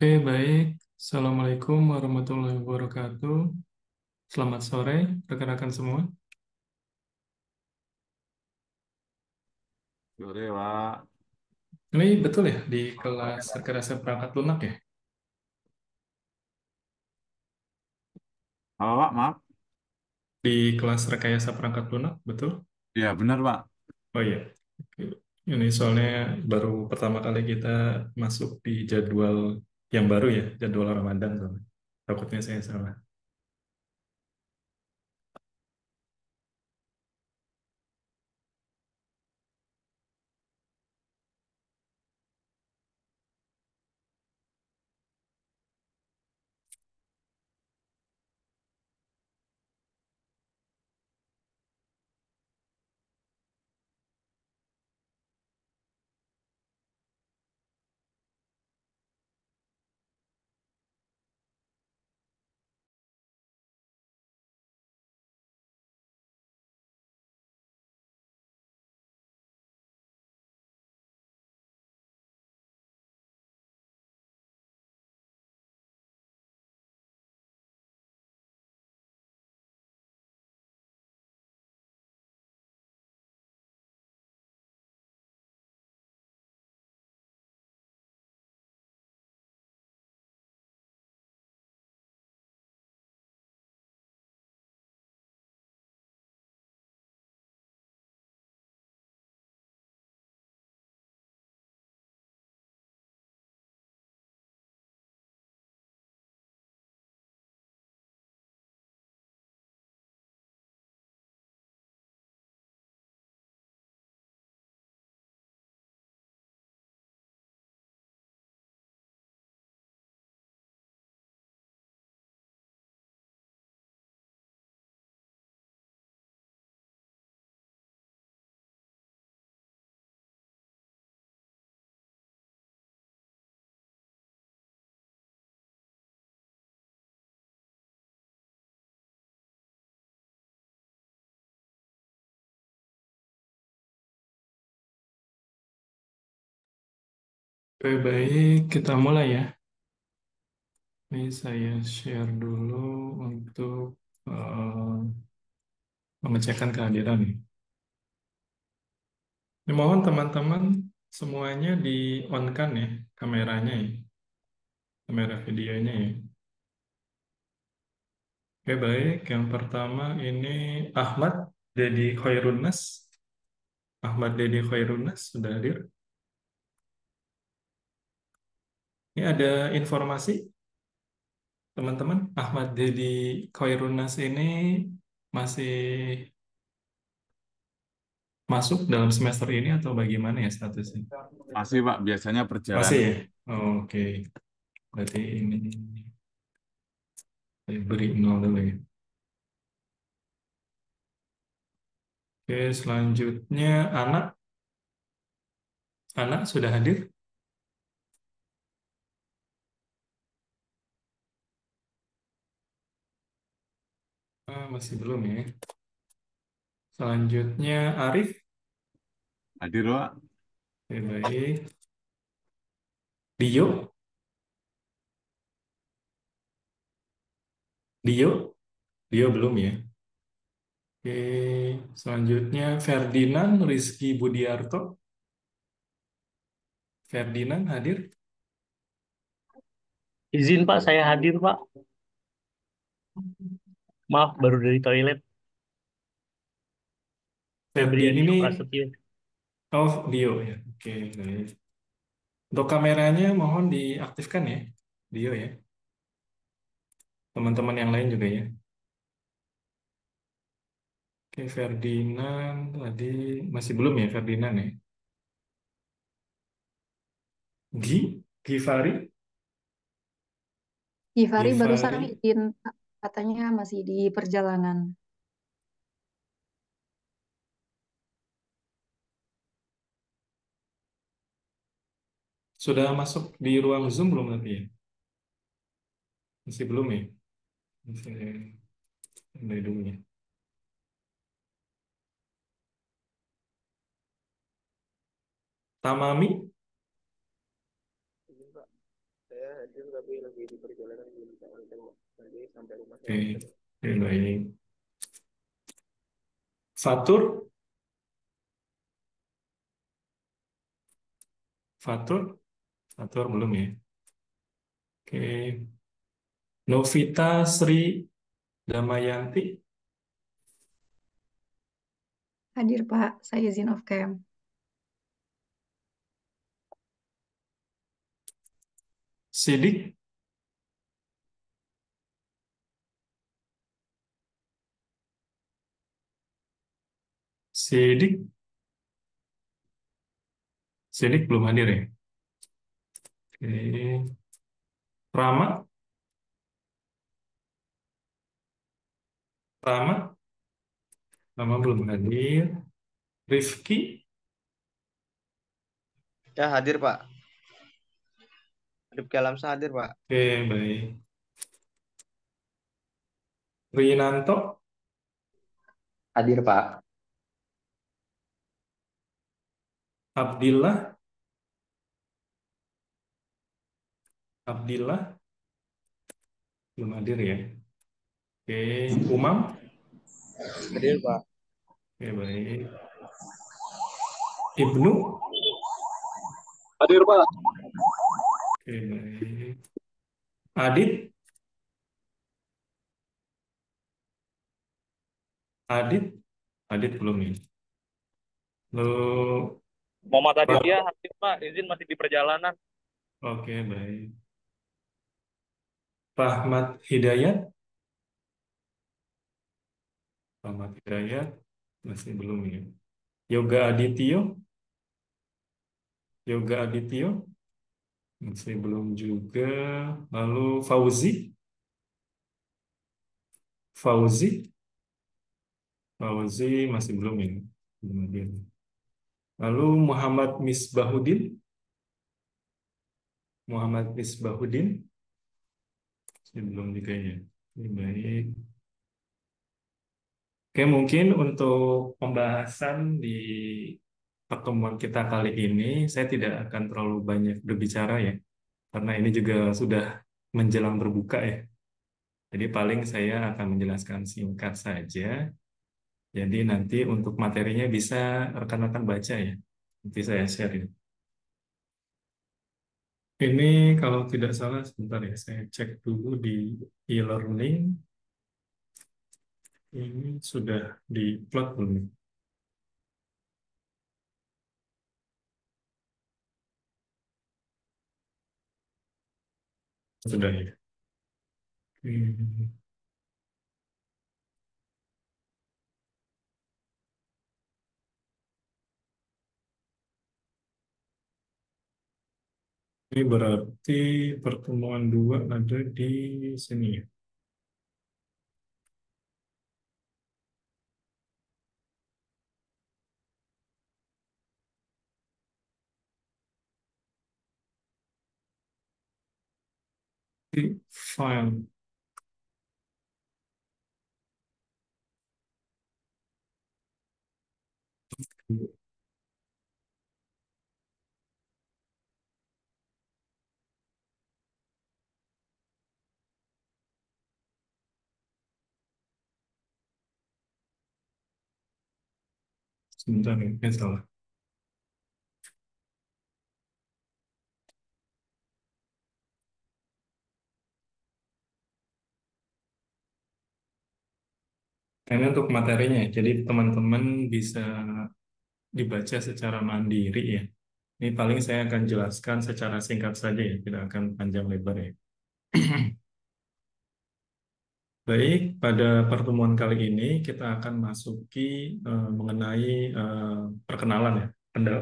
Oke, baik. Assalamualaikum warahmatullahi wabarakatuh. Selamat sore, rekan-rekan semua. Sore, Pak. Ini betul ya, di kelas rekayasa perangkat lunak ya? Apa, Pak? Maaf. Di kelas rekayasa perangkat lunak, betul? Ya, benar, Pak. Oh iya. Oke. Ini soalnya baru pertama kali kita masuk di jadwal yang baru ya, jadwal Ramadan soalnya. Takutnya saya salah. Oke, baik. Kita mulai ya. Ini saya share dulu untuk eh, pengecekan kehadiran nih. Ini mohon teman-teman semuanya di-on-kan ya kameranya ya, kamera videonya ya. Oke baik, yang pertama ini Ahmad Dedi Khairunas. Ahmad Dedi Khairunas sudah hadir. Ini ada informasi teman-teman, Ahmad Dedi Khairunas ini masih masuk dalam semester ini atau bagaimana ya statusnya? Masih, Pak. Biasanya Masih perjalanan. ya? Oke, berarti ini saya beri nol dulu ya. Oke, selanjutnya anak. Anak sudah hadir? Masih belum ya. Selanjutnya Arif. Hadir, Pak. Oke, baik. Dio. Dio. Dio belum ya. Oke, selanjutnya Ferdinand Rizky Budiarto. Ferdinand hadir. Izin Pak, saya hadir Pak. Maaf, baru dari toilet. Ferdi Febriansyah ini, Prasetyo. oh Dio ya. Oke, baik. Untuk kameranya mohon diaktifkan ya. Dio ya. Teman-teman yang lain juga ya. Oke, Ferdinand tadi masih belum ya Ferdinand ya. Gifari. Givari barusan Gifari izin, Pak. Katanya masih di perjalanan. sudah masuk di ruang Zoom belum tadi ya? Masih belum ya? Masih mulai dulu ya. Tamami. Oke, oke, baik. Fatur, Fatur, Fatur belum ya. Oke, Novita Sri Damayanti, Hadir Pak, saya izin off cam. Sidik, Sidik, Sidik belum hadir ya. Oke, Rama, Rama, Rama belum hadir. Rifki, Ya, hadir, Pak. Rifki Alamsa hadir, Pak. oke, baik. Rinanto, Hadir, Pak. Abdillah, Abdillah belum hadir ya. Oke, Umam, Hadir, Pak. oke, baik. Ibnu, Hadir, Pak. oke, baik. Adit, Adit, Adit belum ya. Lalu, Muhammad Aditya hadir Pak, izin masih di perjalanan. oke, baik. Rahmat Hidayat, Rahmat Hidayat masih belum ya. Yoga Adityo, Yoga Adityo masih belum juga. Lalu Fauzi, Fauzi, Fauzi masih belum ya. Belum hadir. Lalu Muhammad Misbahudin, Muhammad Misbahudin masih belum juga ya. Oke, baik. Oke, mungkin untuk pembahasan di pertemuan kita kali ini, saya tidak akan terlalu banyak berbicara ya, karena ini juga sudah menjelang berbuka ya. Jadi paling saya akan menjelaskan singkat saja. Jadi nanti untuk materinya bisa rekan-rekan baca ya. Nanti saya share ini. Ini kalau tidak salah, sebentar ya, saya cek dulu di e-learning. Ini sudah di-upload belum? Sudah ya. Hmm. Ini berarti pertemuan dua ada di sini ya. Di file. Sebentar ya, salah. Nah, ini untuk materinya, ya. Jadi teman-teman bisa dibaca secara mandiri ya. Ini paling saya akan jelaskan secara singkat saja ya, tidak akan panjang lebar ya. Baik, pada pertemuan kali ini kita akan masuki mengenai perkenalan ya,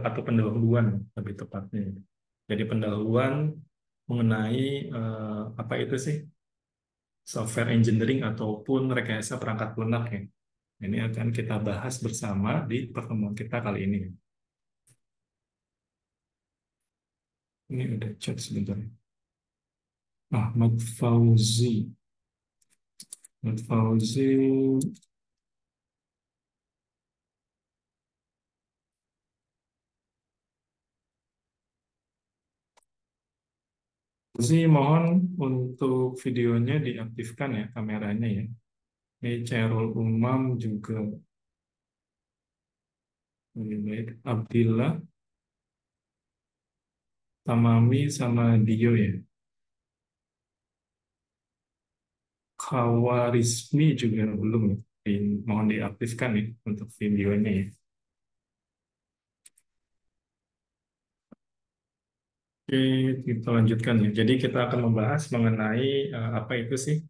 atau pendahuluan lebih tepatnya. Jadi pendahuluan mengenai apa itu sih software engineering ataupun rekayasa perangkat lunak ya. Ini akan kita bahas bersama di pertemuan kita kali ini. Ini udah chat sebentar. Ahmad Fauzi. Ahmad Fauzi. Sih mohon untuk videonya diaktifkan ya, kameranya ya. Ini Chairul Umam juga lebih baik. Abdillah, Tamami sama Dio ya. Khawarizmi juga belum ya. Mohon diaktifkan ya untuk videonya ya. Oke, kita lanjutkan ya. Jadi kita akan membahas mengenai apa itu sih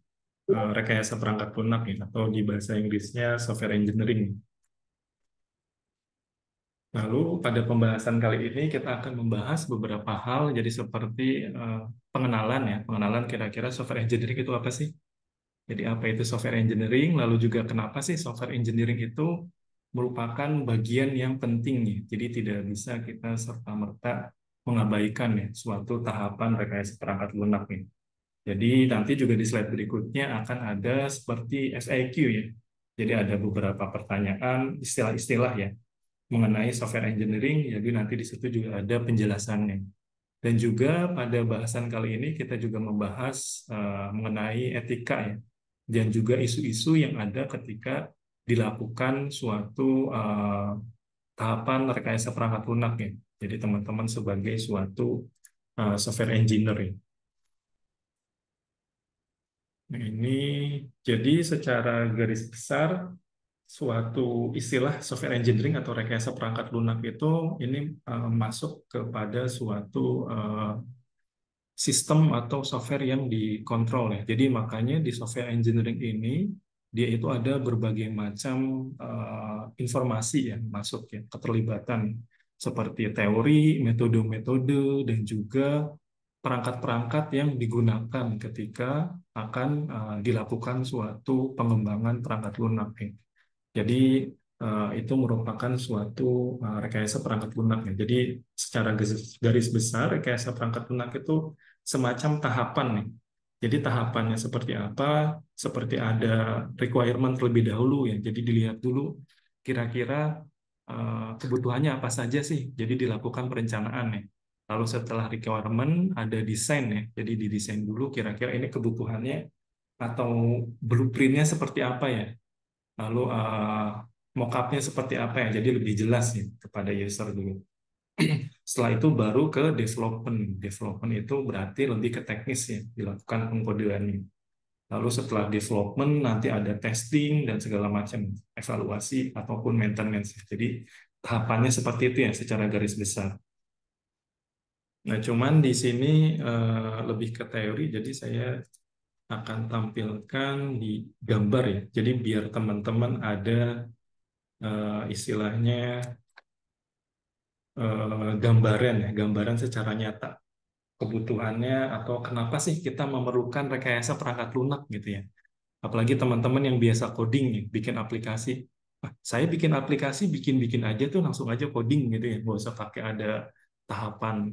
rekayasa perangkat lunak ya, atau di bahasa Inggrisnya software engineering. Lalu pada pembahasan kali ini kita akan membahas beberapa hal, jadi seperti pengenalan ya, pengenalan kira-kira software engineering itu apa sih? Jadi apa itu software engineering, lalu juga kenapa sih software engineering itu merupakan bagian yang penting ya. Jadi tidak bisa kita serta-merta mengabaikan ya suatu tahapan rekayasa perangkat lunak nih. Jadi nanti juga di slide berikutnya akan ada seperti FAQ ya. Jadi ada beberapa pertanyaan, istilah-istilah ya mengenai software engineering, jadi nanti di situ juga ada penjelasannya. Dan juga pada bahasan kali ini kita juga membahas mengenai etika ya, dan juga isu-isu yang ada ketika dilakukan suatu tahapan rekayasa perangkat lunak ya. Jadi teman-teman sebagai suatu software engineer ya. Nah, ini jadi secara garis besar suatu istilah software engineering atau rekayasa perangkat lunak itu ini masuk kepada suatu sistem atau software yang dikontrol ya. Jadi makanya di software engineering ini dia itu ada berbagai macam informasi yang masuk ya, keterlibatan seperti teori, metode-metode dan juga perangkat-perangkat yang digunakan ketika akan dilakukan suatu pengembangan perangkat lunak ya. Jadi itu merupakan suatu rekayasa perangkat lunak ya. Jadi secara garis besar rekayasa perangkat lunak itu semacam tahapan nih. Jadi tahapannya seperti apa? Seperti ada requirement terlebih dahulu ya. Jadi dilihat dulu kira-kira kebutuhannya apa saja sih. Jadi dilakukan perencanaan nih. Lalu setelah requirement ada desain ya. Jadi didesain dulu kira-kira ini kebutuhannya atau blueprintnya seperti apa ya. Lalu mockupnya seperti apa ya, jadi lebih jelas ya kepada user dulu. Setelah itu baru ke development. Development itu berarti lebih ke teknis ya, dilakukan pengkodeannya. Lalu setelah development nanti ada testing dan segala macam evaluasi ataupun maintenance. Jadi tahapannya seperti itu ya secara garis besar. Nah, cuman di sini lebih ke teori, jadi saya akan tampilkan di gambar ya. Jadi biar teman-teman ada istilahnya gambaran ya, gambaran secara nyata kebutuhannya atau kenapa sih kita memerlukan rekayasa perangkat lunak gitu ya. Apalagi teman-teman yang biasa coding nih, bikin aplikasi. Saya bikin aplikasi, bikin-bikin aja tuh langsung aja coding gitu ya. Nggak usah pakai ada tahapan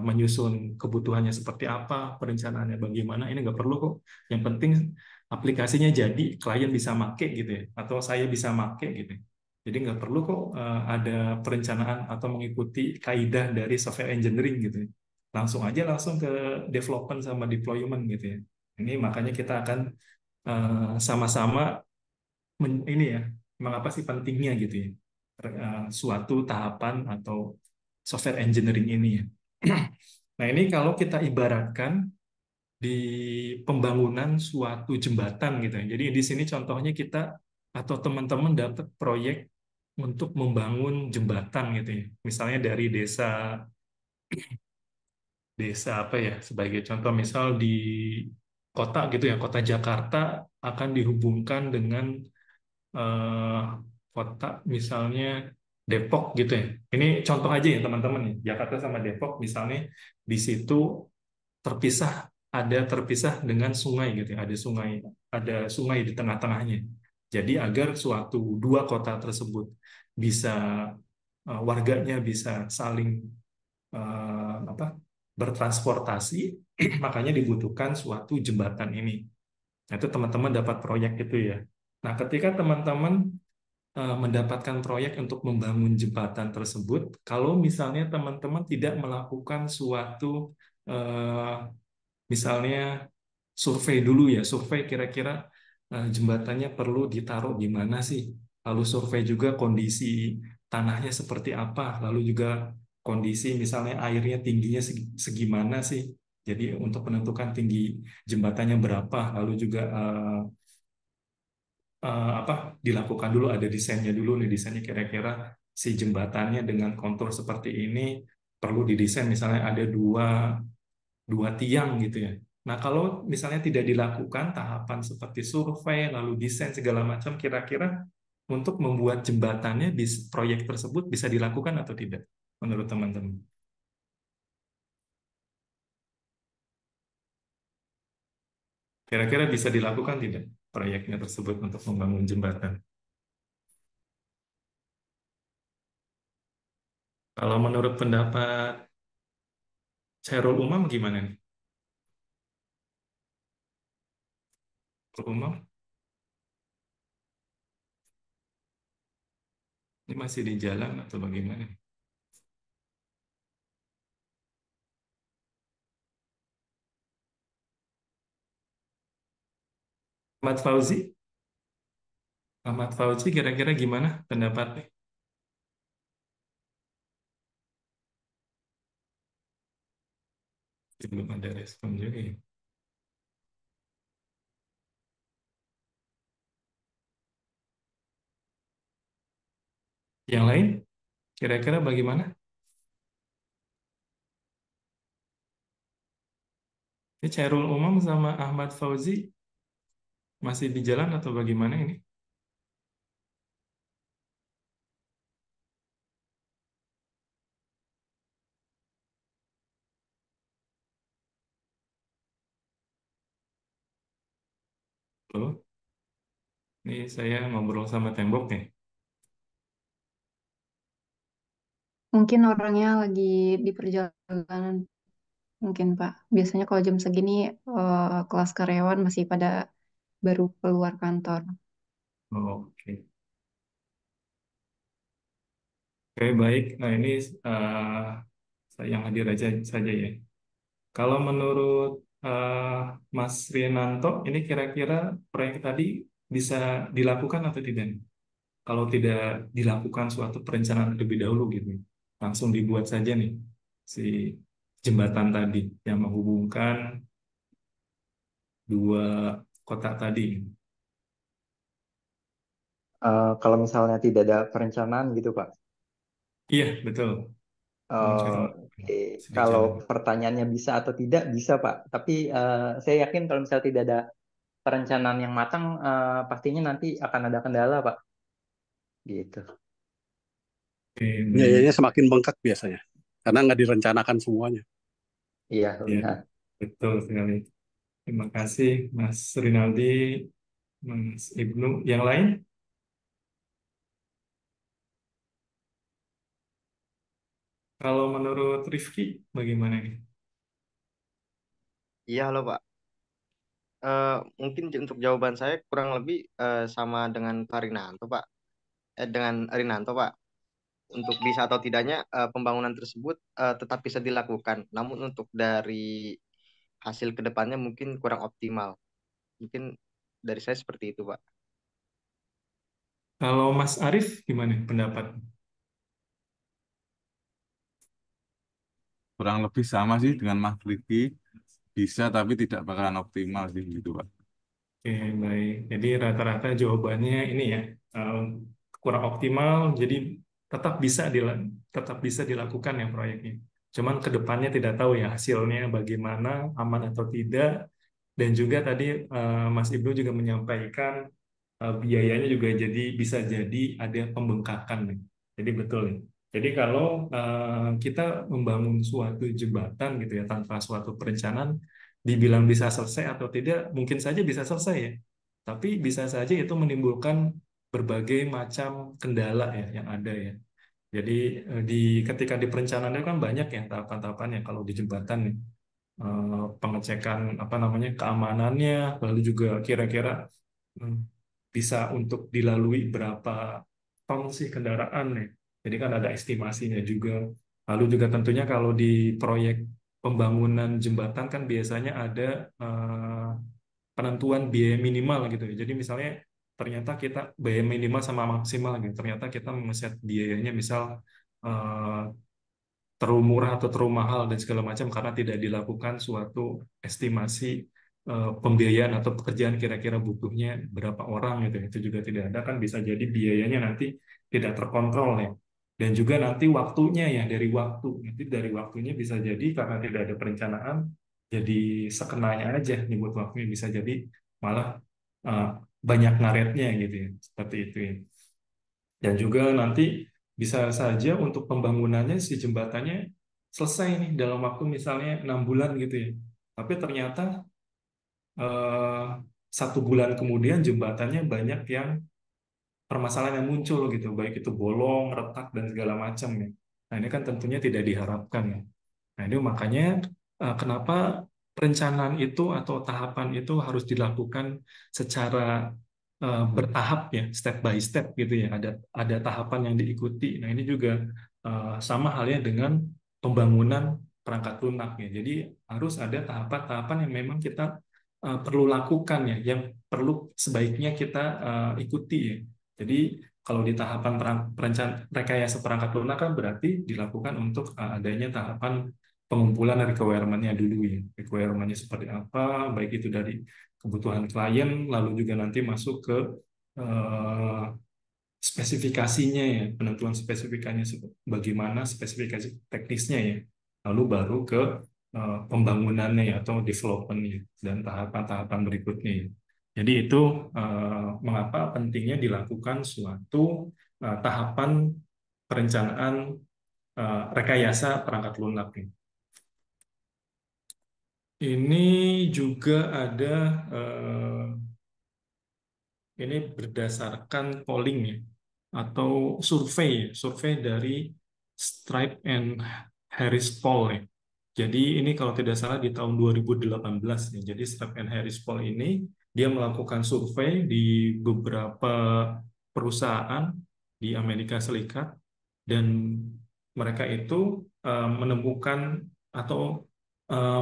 menyusun kebutuhannya seperti apa, perencanaannya bagaimana. Ini nggak perlu kok. Yang penting aplikasinya jadi, klien bisa make gitu ya. Atau saya bisa make gitu. Jadi nggak perlu kok ada perencanaan atau mengikuti kaidah dari software engineering gitu ya. Langsung ke development sama deployment gitu ya. Ini makanya kita akan sama-sama ini ya, mengapa sih pentingnya gitu ya suatu tahapan atau software engineering ini ya. Nah ini kalau kita ibaratkan di pembangunan suatu jembatan gitu ya. Jadi di sini contohnya kita atau teman-teman dapat proyek untuk membangun jembatan gitu ya. Misalnya dari desa apa ya, sebagai contoh misal di kota gitu ya, kota Jakarta akan dihubungkan dengan kota misalnya Depok gitu ya. Ini contoh aja ya teman-teman ya. Jakarta sama Depok misalnya di situ terpisah dengan sungai gitu ya. Ada sungai di tengah-tengahnya. Jadi agar suatu dua kota tersebut bisa warganya bisa saling bertransportasi, makanya dibutuhkan suatu jembatan ini. Nah, itu teman-teman dapat proyek itu ya. Nah, ketika teman-teman mendapatkan proyek untuk membangun jembatan tersebut, kalau misalnya teman-teman tidak melakukan suatu misalnya survei dulu ya, survei kira-kira jembatannya perlu ditaruh di mana sih, lalu survei juga kondisi tanahnya seperti apa, lalu juga kondisi misalnya airnya tingginya segimana sih, jadi untuk menentukan tinggi jembatannya berapa, lalu juga apa dilakukan dulu, ada desainnya dulu nih, desainnya kira-kira si jembatannya dengan kontur seperti ini perlu didesain misalnya ada dua tiang gitu ya. Nah, kalau misalnya tidak dilakukan tahapan seperti survei, lalu desain segala macam, kira-kira untuk membuat jembatannya di proyek tersebut bisa dilakukan atau tidak, menurut teman-teman? Kira-kira bisa dilakukan tidak proyeknya tersebut untuk membangun jembatan? Kalau menurut pendapat Chairul Umam gimana nih? Chairul Umam, ini masih di jalan atau bagaimana? Ahmad Fauzi? Ahmad Fauzi kira-kira gimana pendapatnya? Belum ada respon juga ya. Yang lain, kira-kira bagaimana? Ini Chairul Umam sama Ahmad Fauzi masih di jalan atau bagaimana ini? Loh, ini saya ngobrol sama tembok nih. Mungkin orangnya lagi di perjalanan, mungkin Pak. Biasanya kalau jam segini kelas karyawan masih pada baru keluar kantor. Oke, oke baik. Nah ini eh, saya yang hadir aja saja ya. Kalau menurut eh, Mas Rinanto, ini kira-kira proyek tadi bisa dilakukan atau tidak? Kalau tidak dilakukan suatu perencanaan terlebih dahulu gitu, langsung dibuat saja nih si jembatan tadi yang menghubungkan dua kota tadi. Kalau misalnya tidak ada perencanaan gitu, Pak. Iya, betul. Perencanaan Oke, bisa kalau jalan. pertanyaannya bisa atau tidak, bisa, Pak. Tapi saya yakin kalau misalnya tidak ada perencanaan yang matang, pastinya nanti akan ada kendala, Pak. Gitu. Oke, Biayanya baik. semakin bengkak biasanya, karena nggak direncanakan semuanya. Iya, Ya, benar. betul sekali. Terima kasih, Mas Rinaldi, Mas Ibnu. Yang lain, kalau menurut Rifki, bagaimana nih? Iya, halo Pak. Mungkin untuk jawaban saya kurang lebih sama dengan Pak Rinanto, Pak. Dengan Rinanto, Pak. Untuk bisa atau tidaknya pembangunan tersebut tetap bisa dilakukan. Namun untuk dari hasil kedepannya mungkin kurang optimal. Mungkin dari saya seperti itu, Pak. Kalau Mas Arif, gimana pendapat? Kurang lebih sama sih dengan Mas Rifki. Bisa tapi tidak bakalan optimal sih gitu Pak. Oke, baik. Jadi rata-rata jawabannya ini ya, eh, kurang optimal, jadi tetap bisa tetap bisa dilakukan ya proyeknya. Cuman ke depannya tidak tahu ya hasilnya bagaimana, aman atau tidak. Dan juga tadi Mas Ibnu juga menyampaikan biayanya juga jadi bisa jadi ada pembengkakan nih. Jadi betul nih. Jadi kalau kita membangun suatu jembatan gitu ya tanpa suatu perencanaan, dibilang bisa selesai atau tidak, mungkin saja bisa selesai ya. Tapi bisa saja itu menimbulkan berbagai macam kendala ya yang ada ya. Jadi ketika di perencanaan itu kan banyak ya tahapan-tahapannya kalau di jembatan nih. Pengecekan apa namanya keamanannya, lalu juga kira-kira hmm, bisa untuk dilalui berapa ton sih kendaraan nih. Jadi kan ada estimasinya juga. Lalu juga tentunya kalau di proyek pembangunan jembatan kan biasanya ada penentuan biaya minimal gitu ya. Jadi misalnya ternyata kita biaya minimal sama maksimal gitu. Ternyata kita ngeset biayanya misal eh, terlalu murah atau terlalu mahal dan segala macam karena tidak dilakukan suatu estimasi pembiayaan atau pekerjaan kira-kira butuhnya berapa orang gitu. Itu juga tidak ada kan bisa jadi biayanya nanti tidak terkontrol ya. Dan juga nanti waktunya ya nanti dari waktunya bisa jadi karena tidak ada perencanaan jadi sekenanya aja nyebut waktunya bisa jadi malah eh, banyak ngaretnya gitu ya seperti itu ya. Dan juga nanti bisa saja untuk pembangunannya si jembatannya selesai nih dalam waktu misalnya 6 bulan gitu ya. Tapi ternyata eh, 1 bulan kemudian jembatannya banyak yang permasalahan yang muncul gitu, baik itu bolong, retak dan segala macam ya. Nah ini kan tentunya tidak diharapkan ya. Nah, ini makanya kenapa perencanaan itu atau tahapan itu harus dilakukan secara bertahap ya, step by step gitu ya. Ada tahapan yang diikuti. Nah, ini juga sama halnya dengan pembangunan perangkat lunak ya. Jadi harus ada tahapan-tahapan yang memang kita perlu lakukan ya, yang perlu sebaiknya kita ikuti ya. Jadi kalau di tahapan rekayasa perangkat lunak kan berarti dilakukan untuk adanya tahapan pengumpulan requirement-nya dulu ya. Requirement-nya seperti apa, baik itu dari kebutuhan klien, lalu juga nanti masuk ke eh, spesifikasinya ya, penentuan spesifikasinya bagaimana spesifikasi teknisnya ya. Lalu baru ke pembangunannya ya, atau development-nya dan tahapan-tahapan berikutnya ya. Jadi itu mengapa pentingnya dilakukan suatu tahapan perencanaan rekayasa perangkat lunak ya. Ini juga ada ini berdasarkan polling ya atau survei dari Stripe and Harris Poll ya. Jadi ini kalau tidak salah di tahun 2018 ya. Jadi Stripe and Harris Poll ini dia melakukan survei di beberapa perusahaan di Amerika Serikat dan mereka itu menemukan atau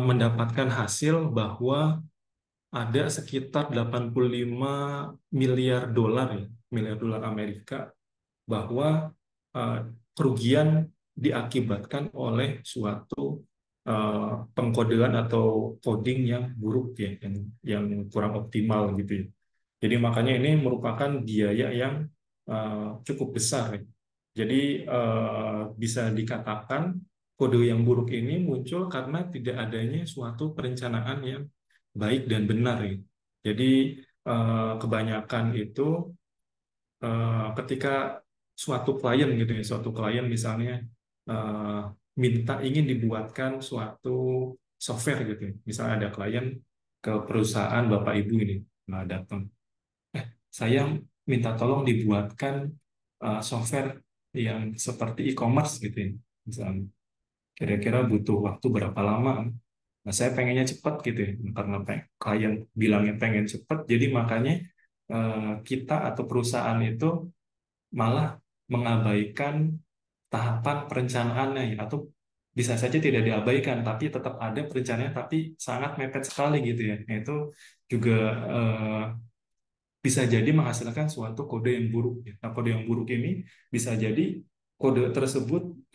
mendapatkan hasil bahwa ada sekitar 85 miliar dolar ya, miliar dolar Amerika bahwa eh, kerugian diakibatkan oleh suatu pengkodean atau coding yang buruk ya, yang kurang optimal gitu ya. Jadi makanya ini merupakan biaya yang cukup besar ya. Jadi bisa dikatakan kode yang buruk ini muncul karena tidak adanya suatu perencanaan yang baik dan benar ya. Jadi kebanyakan itu ketika suatu klien gitu ya, suatu klien misalnya eh, ingin dibuatkan suatu software gitu ya. Misalnya ada klien ke perusahaan Bapak Ibu ini, nah datang, saya minta tolong dibuatkan software yang seperti e-commerce gitu ya. Misalnya, kira-kira butuh waktu berapa lama? Nah, saya pengennya cepat gitu ya, karena klien bilangnya pengen cepat, jadi makanya kita atau perusahaan itu malah mengabaikan tahapan perencanaannya ya, atau bisa saja tidak diabaikan, tapi tetap ada perencanaannya, tapi sangat mepet sekali gitu ya. Nah, itu juga bisa jadi menghasilkan suatu kode yang buruk. Ya. Nah, kode yang buruk ini bisa jadi kode tersebut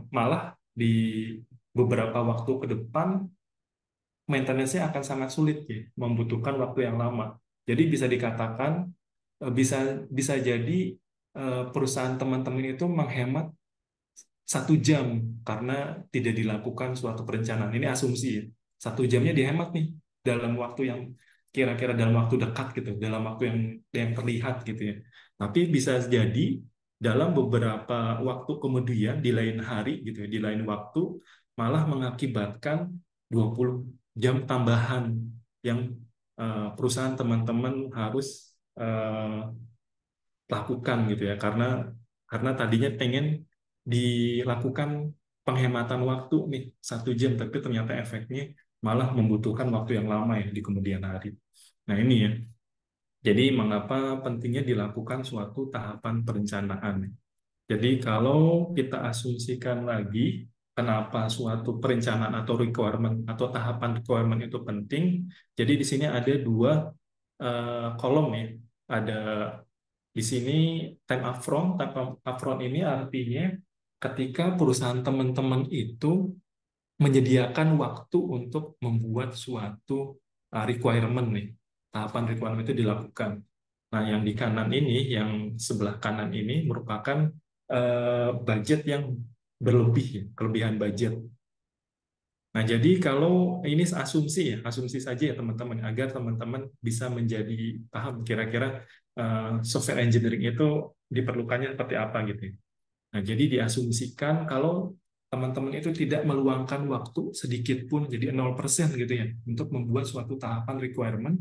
malah di beberapa waktu ke depan maintenance-nya akan sangat sulit ya, membutuhkan waktu yang lama. Jadi bisa dikatakan bisa bisa jadi perusahaan teman-teman itu menghemat 1 jam karena tidak dilakukan suatu perencanaan. Ini asumsi ya. 1 jamnya dihemat nih dalam waktu yang kira-kira dalam waktu dekat gitu, dalam waktu yang terlihat gitu ya. Tapi bisa jadi dalam beberapa waktu kemudian di lain hari gitu ya, di lain waktu malah mengakibatkan 20 jam tambahan yang perusahaan teman-teman harus lakukan gitu ya, karena tadinya pengen dilakukan penghematan waktu nih 1 jam, tapi ternyata efeknya malah membutuhkan waktu yang lama ya di kemudian hari. Nah ini ya, jadi mengapa pentingnya dilakukan suatu tahapan perencanaan. Jadi kalau kita asumsikan lagi kenapa suatu perencanaan atau requirement atau tahapan requirement itu penting. Jadi di sini ada dua kolom ya. Ada di sini time upfront. Time upfront ini artinya ketika perusahaan teman-teman itu menyediakan waktu untuk membuat suatu requirement nih. Tahapan requirement itu dilakukan. Nah, yang di kanan ini, yang sebelah kanan ini merupakan budget yang berlebih, ya, kelebihan budget. Nah, jadi kalau ini asumsi ya, asumsi saja ya teman-teman, agar teman-teman bisa menjadi paham kira-kira software engineering itu diperlukannya seperti apa gitu ya. Nah, jadi diasumsikan kalau teman-teman itu tidak meluangkan waktu sedikit pun, jadi 0% gitu ya, untuk membuat suatu tahapan requirement,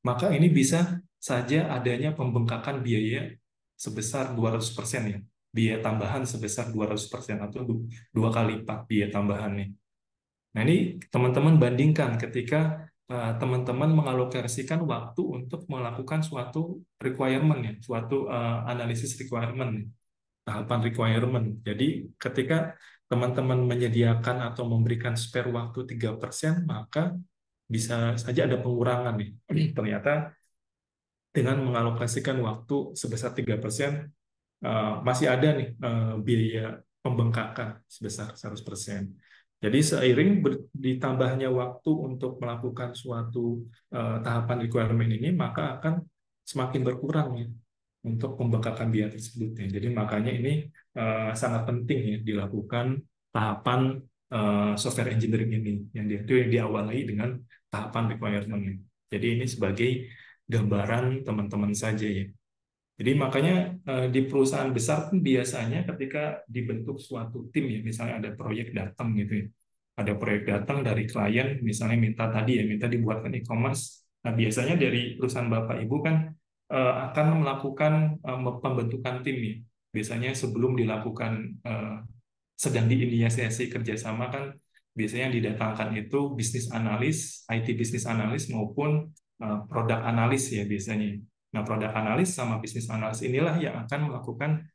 maka ini bisa saja adanya pembengkakan biaya sebesar 200% ya. Biaya tambahan sebesar 200% atau 2 kali lipat biaya tambahannya. Nah, ini teman-teman bandingkan ketika teman-teman mengalokasikan waktu untuk melakukan suatu requirement ya, suatu analisis requirement ya, tahapan requirement. Jadi ketika teman-teman menyediakan atau memberikan spare waktu 3%, maka bisa saja ada pengurangan nih. Ternyata dengan mengalokasikan waktu sebesar 3%, masih ada nih biaya pembengkakan sebesar 100%. Jadi seiring ditambahnya waktu untuk melakukan suatu tahapan requirement ini, maka akan semakin berkurang ya untuk pembengkakan biaya tersebut ya. Jadi makanya ini sangat penting ya dilakukan tahapan software engineering ini yang diawali dengan tahapan requirement. Jadi ini sebagai gambaran teman-teman saja ya. Jadi makanya di perusahaan besar pun biasanya ketika dibentuk suatu tim ya, misalnya ada proyek datang gitu ya. Ada proyek datang dari klien, misalnya minta dibuatkan e-commerce. Nah, biasanya dari perusahaan Bapak Ibu kan akan melakukan pembentukan tim ya. Biasanya sebelum dilakukan sedang diinisiasi kerjasama kan biasanya didatangkan itu bisnis analis, IT bisnis analis maupun produk analis ya biasanya. Nah, produk analis sama bisnis analis inilah yang akan melakukan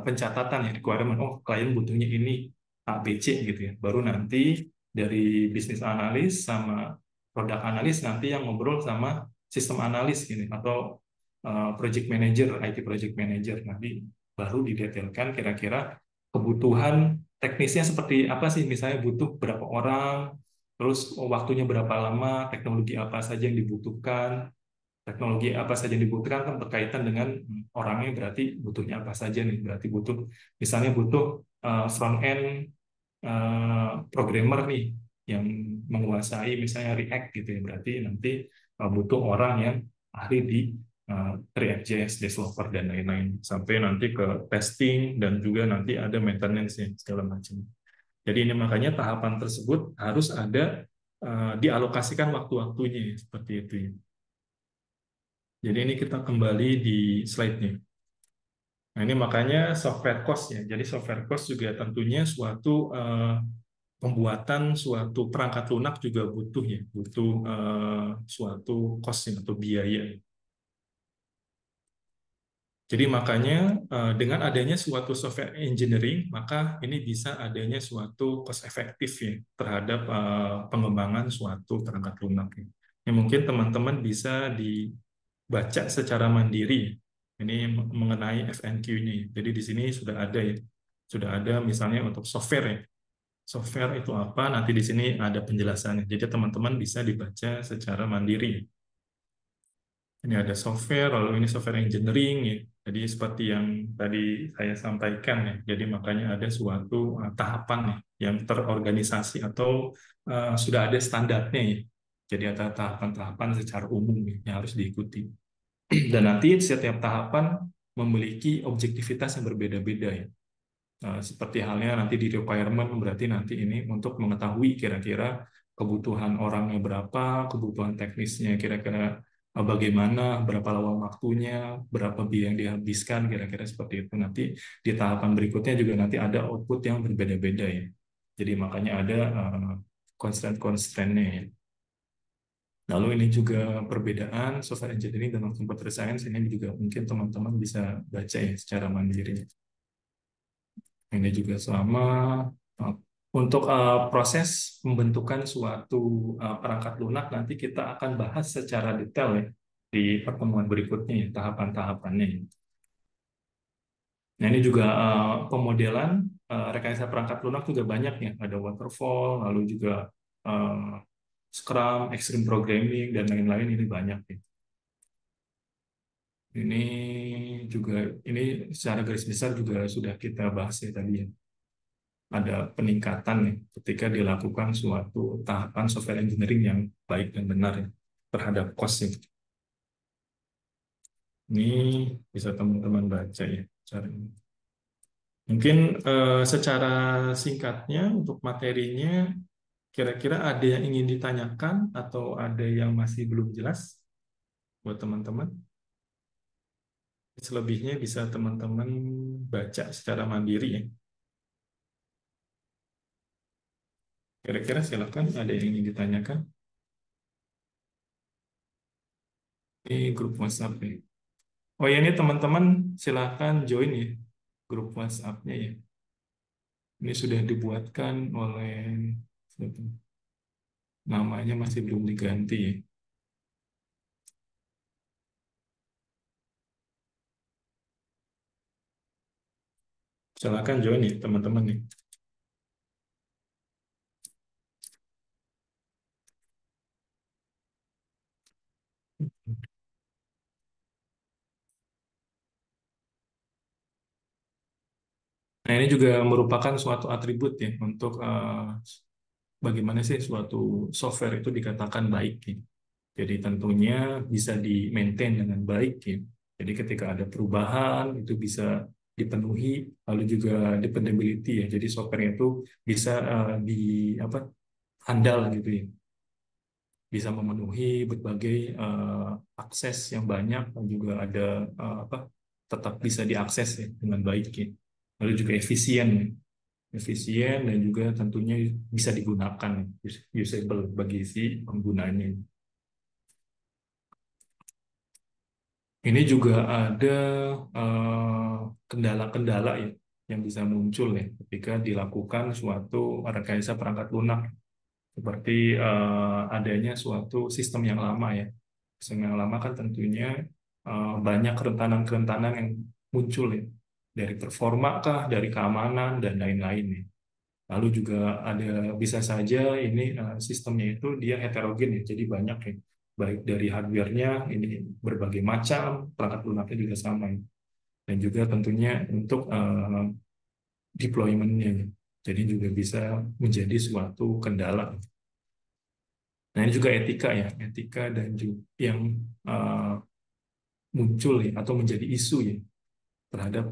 pencatatan ya requirement. Oh, klien butuhnya ini A, B, C gitu ya. Baru nanti dari bisnis analis sama produk analis nanti yang ngobrol sama sistem analis gini atau project manager, IT project manager. Nanti baru didetailkan kira-kira kebutuhan teknisnya seperti apa sih, misalnya butuh berapa orang, terus waktunya berapa lama, teknologi apa saja yang dibutuhkan, kan berkaitan dengan orangnya, berarti butuhnya apa saja nih, berarti misalnya butuh front end programmer nih yang menguasai misalnya React gitu ya, berarti nanti butuh orang yang ahli di React.js developer dan lain-lain, sampai nanti ke testing dan juga nanti ada maintenance ya, segala macam. Jadi ini makanya tahapan tersebut harus ada dialokasikan waktu-waktunya seperti itu ya. Jadi ini kita kembali di slide-nya. Nah, ini makanya software cost ya. Jadi software cost juga tentunya suatu pembuatan suatu perangkat lunak juga butuh ya, butuh suatu cost atau biaya. Jadi makanya dengan adanya suatu software engineering, maka ini bisa adanya suatu cost efektif ya terhadap pengembangan suatu perangkat lunak. Ya, mungkin teman-teman bisa dibaca secara mandiri. Ini mengenai FNQ-nya. Jadi di sini sudah ada ya, sudah ada misalnya untuk software ya. Software itu apa? Nanti di sini ada penjelasannya. Jadi teman-teman bisa dibaca secara mandiri. Ini ada software, lalu ini software engineering ya. Jadi seperti yang tadi saya sampaikan ya. Jadi makanya ada suatu tahapan ya, yang terorganisasi atau sudah ada standarnya ya. Jadi ada tahapan-tahapan secara umum ya, yang harus diikuti. Dan nanti setiap tahapan memiliki objektivitas yang berbeda-beda ya. Seperti halnya nanti di requirement, berarti nanti ini untuk mengetahui kira-kira kebutuhan orangnya berapa, kebutuhan teknisnya kira-kira bagaimana, berapa lama waktunya, berapa biaya yang dihabiskan, kira-kira seperti itu. Nanti di tahapan berikutnya juga nanti ada output yang berbeda-beda ya. Jadi makanya ada constraint-constraint-nya ya. Lalu ini juga perbedaan software engineering dan computer science, ini juga mungkin teman-teman bisa baca ya secara mandiri. Ini juga sama Untuk proses pembentukan suatu perangkat lunak nanti kita akan bahas secara detail ya di pertemuan berikutnya ya, tahapan-tahapannya ya. Nah, ini juga pemodelan rekayasa perangkat lunak juga banyak ya, ada waterfall, lalu juga eh, Scrum, Extreme Programming, dan lain-lain ini banyak ya. Ini juga, ini secara garis besar juga sudah kita bahas ya tadi ya. Ada peningkatan ya ketika dilakukan suatu tahapan software engineering yang baik dan benar ya, terhadap cost ya. Ini bisa teman-teman baca ya cara ini. Mungkin secara singkatnya untuk materinya, kira-kira ada yang ingin ditanyakan atau ada yang masih belum jelas buat teman-teman? Selebihnya bisa teman-teman baca secara mandiri ya. Kira-kira silakan, ada yang ingin ditanyakan? Ini grup WhatsApp ya. Oh ya, ini teman-teman silakan join ya grup WhatsApp-nya ya. Ini sudah dibuatkan oleh, namanya masih belum diganti ya. Silakan join nih teman-teman nih. Nah, ini juga merupakan suatu atribut ya untuk bagaimana sih suatu software itu dikatakan baik ya. Jadi tentunya bisa di-maintain dengan baik ya. Jadi ketika ada perubahan itu bisa dipenuhi, lalu juga dependability ya. Jadi software itu bisa di apa handal gitu ya. Bisa memenuhi berbagai akses yang banyak dan juga ada apa tetap bisa diakses ya dengan baik ya. Lalu juga efisien ya. Efisien dan juga tentunya bisa digunakan usable bagi si penggunanya. Ini juga ada kendala-kendala ya yang bisa muncul ya ketika dilakukan suatu rekayasa perangkat lunak, seperti adanya suatu sistem yang lama ya. Sistem yang lama kan tentunya banyak kerentanan-kerentanan yang muncul ya, dari performa kah, dari keamanan dan lain-lain ya. Lalu juga ada bisa saja ini sistemnya itu dia heterogen ya, jadi banyak ya. Baik dari hardware-nya ini berbagai macam, perangkat lunaknya juga sama ya. Dan juga tentunya untuk deployment-nya ya. Jadi juga bisa menjadi suatu kendala. Nah, ini juga etika ya, etika dan juga yang muncul ya atau menjadi isu ya terhadap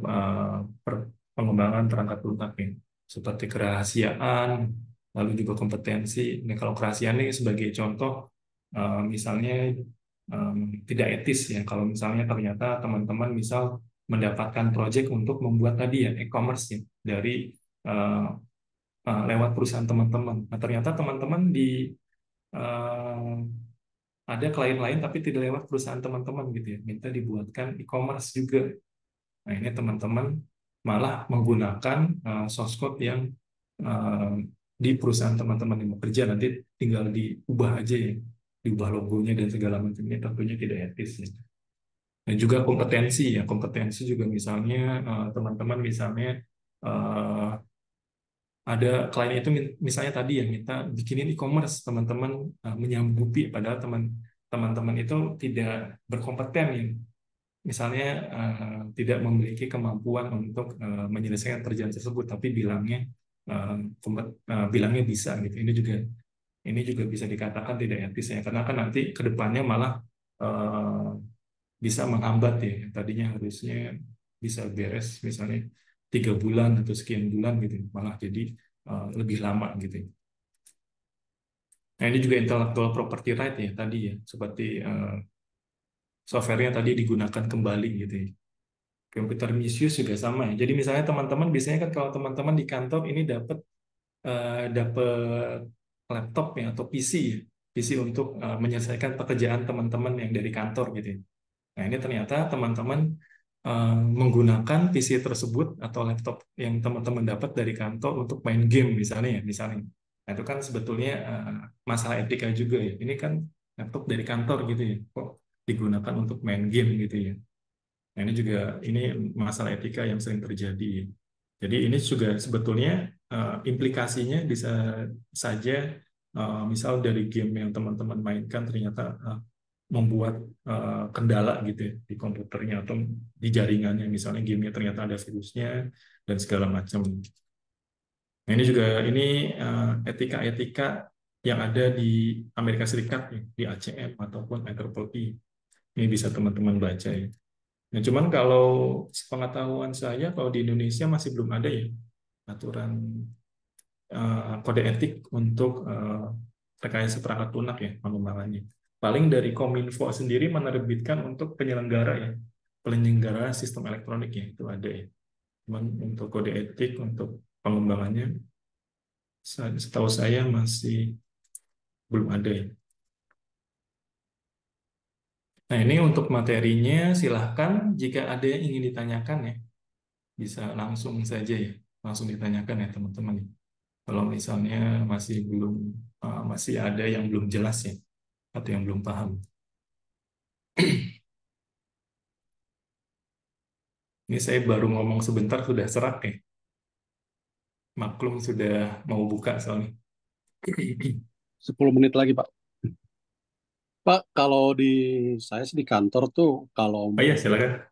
pengembangan perangkat lunak ya, seperti kerahasiaan, lalu juga kompetensi. Nah, kalau kerahasiaan ini sebagai contoh, misalnya tidak etis ya, kalau misalnya ternyata teman-teman misal mendapatkan proyek untuk membuat tadi ya e-commerce ya, dari uh, lewat perusahaan teman-teman. Nah, ternyata teman-teman di uh, ada klien lain tapi tidak lewat perusahaan teman-teman gitu ya, minta dibuatkan e-commerce juga. Nah, ini teman-teman malah menggunakan source code yang uh, di perusahaan teman-teman yang bekerja, nanti tinggal diubah aja ya, diubah logonya dan segala macam, ini tentunya tidak etis ya. Dan juga kompetensi ya, kompetensi juga misalnya teman-teman misalnya uh, ada klien itu misalnya tadi yang minta bikinin e-commerce, teman-teman menyanggupi padahal teman-teman itu tidak berkompeten ya. Misalnya tidak memiliki kemampuan untuk menyelesaikan kerjaan tersebut, tapi bilangnya bisa gitu. Ini juga bisa dikatakan tidak etis ya, karena kan nanti ke depannya malah bisa menghambat ya. Tadinya harusnya bisa beres misalnya 3 bulan atau sekian bulan gitu, malah jadi lebih lama gitu. Nah, ini juga intellectual property right ya tadi ya, seperti software-nya tadi digunakan kembali gitu ya. Computer misuse juga sama ya. Jadi misalnya teman-teman biasanya kan kalau teman-teman di kantor ini dapat laptop ya atau PC ya. PC untuk menyelesaikan pekerjaan teman-teman yang dari kantor gitu ya. Nah, ini ternyata teman-teman menggunakan PC tersebut atau laptop yang teman-teman dapat dari kantor untuk main game misalnya ya, misalnya. Nah, itu kan sebetulnya masalah etika juga ya. Ini kan laptop dari kantor gitu ya, kok digunakan untuk main game gitu ya. Nah, ini masalah etika yang sering terjadi. Jadi ini juga sebetulnya implikasinya bisa saja misal dari game yang teman-teman mainkan ternyata membuat kendala gitu ya di komputernya atau di jaringannya, misalnya gamenya ternyata ada virusnya dan segala macam. Nah, ini etika-etika yang ada di Amerika Serikat ya, di ACM ataupun IEEE. Ini bisa teman-teman baca ya. Nah, cuman kalau pengetahuan saya kalau di Indonesia masih belum ada ya aturan kode etik untuk rekayasa perangkat lunak ya pengembangannya. Paling dari Kominfo sendiri menerbitkan untuk penyelenggara sistem elektronik ya itu ada ya. Cuman untuk kode etik untuk pengembangannya setahu saya masih belum ada ya. Nah, ini untuk materinya silahkan jika ada yang ingin ditanyakan ya bisa langsung saja ya, langsung ditanyakan ya teman-teman. Kalau misalnya masih ada yang belum jelas ya atau yang belum paham. Ini saya baru ngomong sebentar sudah serak ya. Maklum sudah mau buka soalnya. 10 menit lagi, Pak. Pak, kalau di saya sih di kantor tuh, kalau Oh iya, silakan.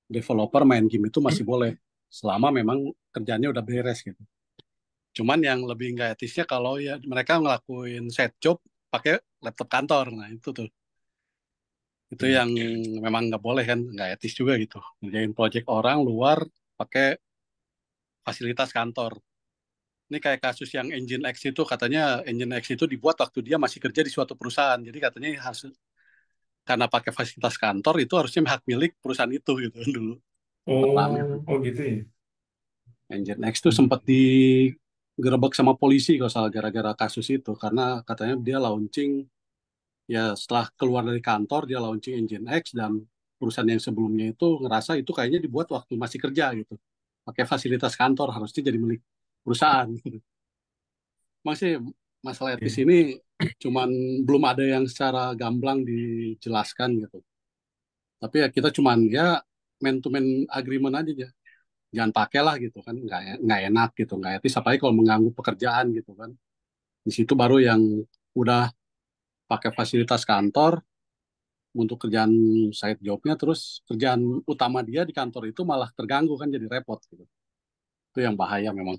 developer main game itu masih boleh, selama memang kerjanya udah beres gitu. Cuman yang lebih nggak etisnya kalau ya mereka ngelakuin side job pakai laptop kantor, nah itu tuh. Itu yang memang nggak boleh kan, nggak etis juga gitu. Ngerjain project orang luar pakai fasilitas kantor. Ini kayak kasus yang Engine X itu, katanya Engine X itu dibuat waktu dia masih kerja di suatu perusahaan. Jadi katanya harus karena pakai fasilitas kantor itu harusnya hak milik perusahaan itu gitu kan dulu. Sempat rame tuh. Oh gitu ya. Engine X tuh sempat digerebek sama polisi kalau salah gara-gara kasus itu karena katanya dia launching ya setelah keluar dari kantor dia launching Engine X dan perusahaan yang sebelumnya itu ngerasa itu kayaknya dibuat waktu masih kerja gitu. Pakai fasilitas kantor harusnya jadi milik perusahaan. Masih masalah etis ini cuman belum ada yang secara gamblang dijelaskan gitu. Tapi ya kita cuman ya man to man agreement aja ya. Jangan pakai lah gitu kan, nggak enak gitu, nggak etis. Apalagi kalau mengganggu pekerjaan gitu kan. Di situ baru yang udah pakai fasilitas kantor untuk kerjaan side jobnya, terus kerjaan utama dia di kantor itu malah terganggu kan jadi repot gitu. Itu yang bahaya memang.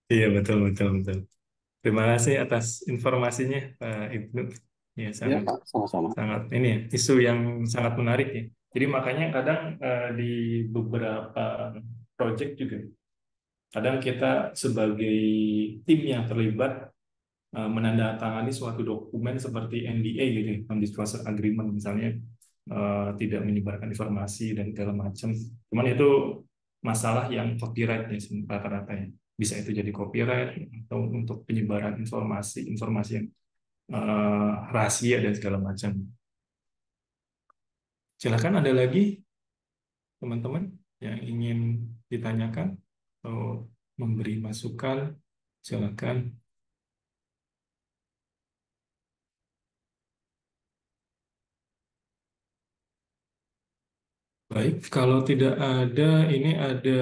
Iya, betul, betul, betul. Terima kasih atas informasinya, Pak Ibnu. Ya, Ya sangat, Pak, sama-sama. sangat ini ya, isu yang sangat menarik ya. Jadi makanya kadang di beberapa project juga, kadang kita sebagai tim yang terlibat menandatangani suatu dokumen seperti NDA gitu, ya, non-disclosure agreement misalnya, tidak menyebarkan informasi dan segala macam. Cuman itu masalah yang copyright ya rata-rata ya. Bisa itu jadi copyright atau untuk penyebaran informasi yang rahasia dan segala macam. Silakan ada lagi teman-teman yang ingin ditanyakan atau memberi masukan, silakan. Baik, kalau tidak ada, ini ada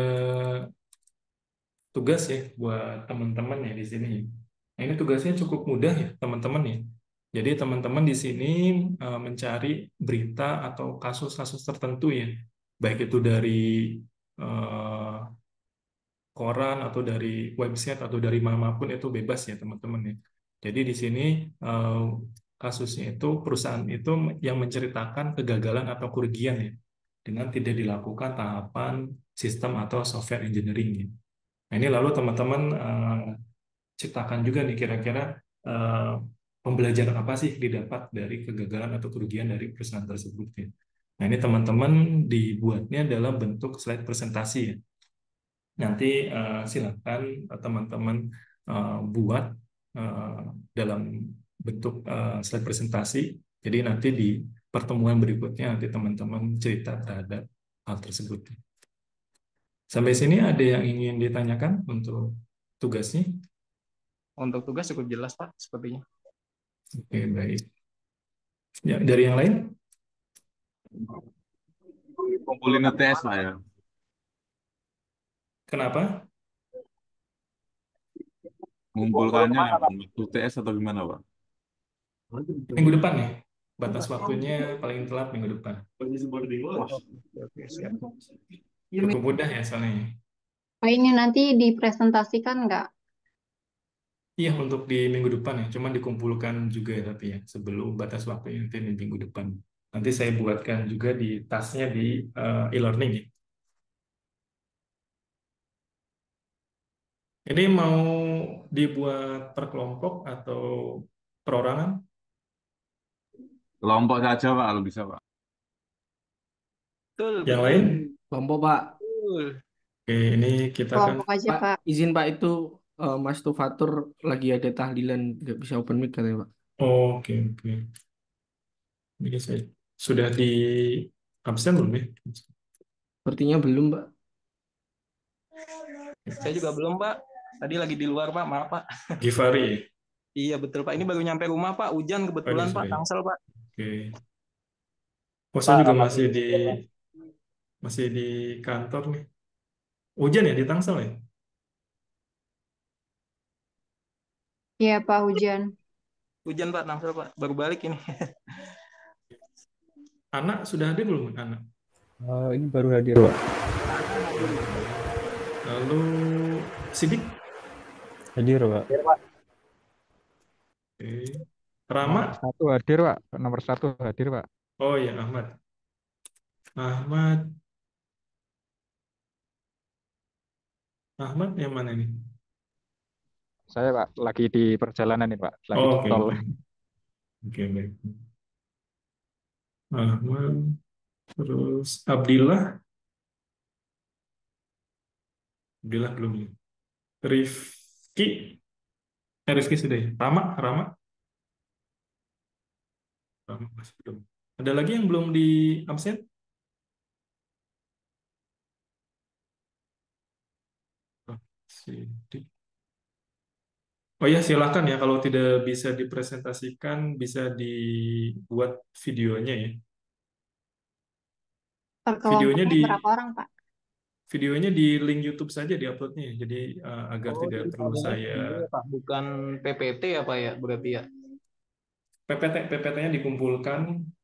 tugas ya buat teman-teman ya di sini. Nah, ini tugasnya cukup mudah ya teman-teman ya. Jadi teman-teman di sini mencari berita atau kasus-kasus tertentu ya, baik itu dari eh, koran atau dari website atau dari manapun itu bebas ya teman-teman ya. Jadi di sini eh, kasusnya itu perusahaan itu yang menceritakan kegagalan atau kerugian ya dengan tidak dilakukan tahapan sistem atau software engineering ya. Nah, ini lalu teman-teman ciptakan juga nih kira-kira eh, pembelajaran apa sih didapat dari kegagalan atau kerugian dari perusahaan tersebut ya. Nah, ini teman-teman dibuatnya dalam bentuk slide presentasi ya. Nanti silakan teman-teman buat dalam bentuk slide presentasi. Jadi nanti pertemuan berikutnya nanti teman-teman cerita terhadap hal tersebut. Sampai sini ada yang ingin ditanyakan untuk tugasnya? Untuk tugas cukup jelas, Pak, sepertinya. Oke, baik. Ya, dari yang lain? Kumpulin UTS Pak ya. Kenapa? Mengumpulkannya apa? UTS atau gimana Pak? Minggu depan ya. Batas waktunya paling telat minggu depan. Oke, siap. Cukup mudah ya soalnya. Oh, ini nanti dipresentasikan nggak? Iya, untuk di minggu depan ya. Cuman dikumpulkan juga ya, tapi ya sebelum batas waktunya nanti di minggu depan. Nanti saya buatkan juga di tasnya di e-learning ya. Ini mau dibuat per kelompok atau perorangan? Kelompok saja Pak kalau bisa Pak. Betul, Yang betul. lain? Kelompok Pak. Betul. Oke, ini kita akan Kelompok aja, Pak, Pak. izin Pak itu Mas Tufatur lagi ada tahlilan nggak bisa open mic katanya Pak. oke, oke. Ini saya sudah di absen belum ya? Sepertinya belum Pak. Saya juga belum, Pak. Tadi lagi di luar, Pak. Maaf, Pak. Givari. Iya, betul, Pak. Ini baru nyampe rumah, Pak. Hujan Oh, ini kebetulan, Pak. sudah ya. Tangsel, Pak. Oke. Oh, saya juga masih di kantor nih. Hujan ya di Tangsel ya? Iya, Pak, hujan. Hujan, Pak. Tangsel, Pak. Baru balik ini. Anak sudah hadir belum? Anak. Ini baru hadir, Pak. Lalu Sidik. Hadir, Pak. Oke. Rama. Satu hadir, Pak. Nomor 1 hadir, Pak. Oh ya, Ahmad. Ahmad yang mana nih? Saya, Pak, lagi di perjalanan nih, Pak. Lagi Oh, di oke, tol. oke. Oke, baik. Ahmad. Terus Abdillah. Abdillah belum ya. Rifki. Rifki sudah ya. Rama masih belum. Ada lagi yang belum di absen? Oh, Sidik. Oh ya, silakan ya. Kalau tidak bisa dipresentasikan, bisa dibuat videonya ya. Per Videonya kelompoknya di berapa orang, Pak? videonya di link YouTube saja di uploadnya ya. Jadi agar Oh, tidak jadi perlu adanya saya video ya, Pak. Bukan PPT ya, Pak, ya? Berarti ya. PPT-nya dikumpulkan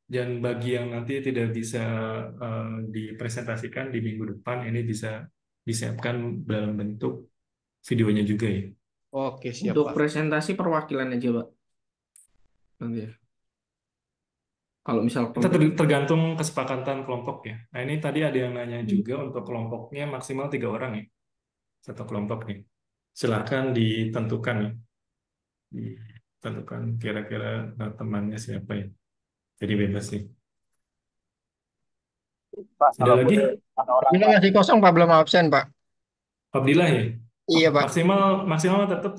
dan bagi yang nanti tidak bisa dipresentasikan di minggu depan ini bisa disiapkan dalam bentuk videonya juga ya. Oke, siap, Untuk Pak. presentasi perwakilan aja Pak. Nanti ya. Kalau misal Kita kelompok tergantung kesepakatan kelompok ya. Nah ini tadi ada yang nanya juga untuk kelompoknya maksimal 3 orang ya. Satu kelompok nih. Silakan ditentukan ya. Ditentukan kira-kira temannya siapa ya. Jadi bebas sih. Pak, Ada lagi? Ini masih kosong, Pak, belum absen, Pak. Abdillah ya. Iya, Pak. Maksimal tetap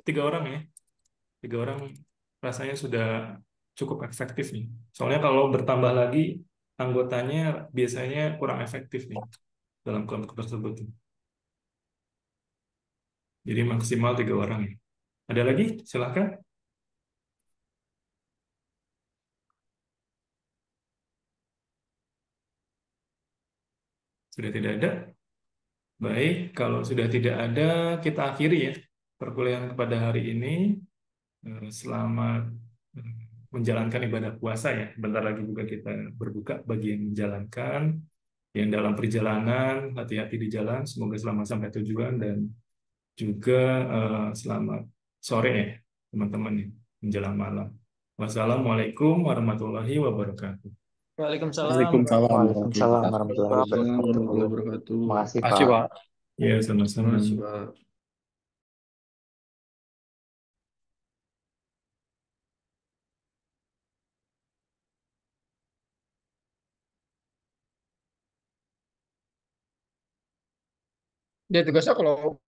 3 orang ya. 3 orang rasanya sudah cukup efektif nih. Soalnya kalau bertambah lagi anggotanya biasanya kurang efektif nih dalam kelompok tersebut. Jadi maksimal 3 orang ya. Ada lagi? Silahkan. Sudah tidak ada? Baik, kalau sudah tidak ada, kita akhiri ya perkuliahan pada hari ini. Selamat menjalankan ibadah puasa ya. Bentar lagi juga kita berbuka bagi yang menjalankan. Yang dalam perjalanan, hati-hati di jalan. Semoga selamat sampai tujuan dan juga selamat sore ya teman-teman ya, menjelang malam. Wassalamualaikum warahmatullahi wabarakatuh. Waalaikumsalam. Waalaikumsalam warahmatullahi warahmatullahi wabarakatuh. wabarakatuh. Makasih, Makasih, Pak. Pak. Ya, sama-sama. Terima kasih Pak. Dia tugasnya kalau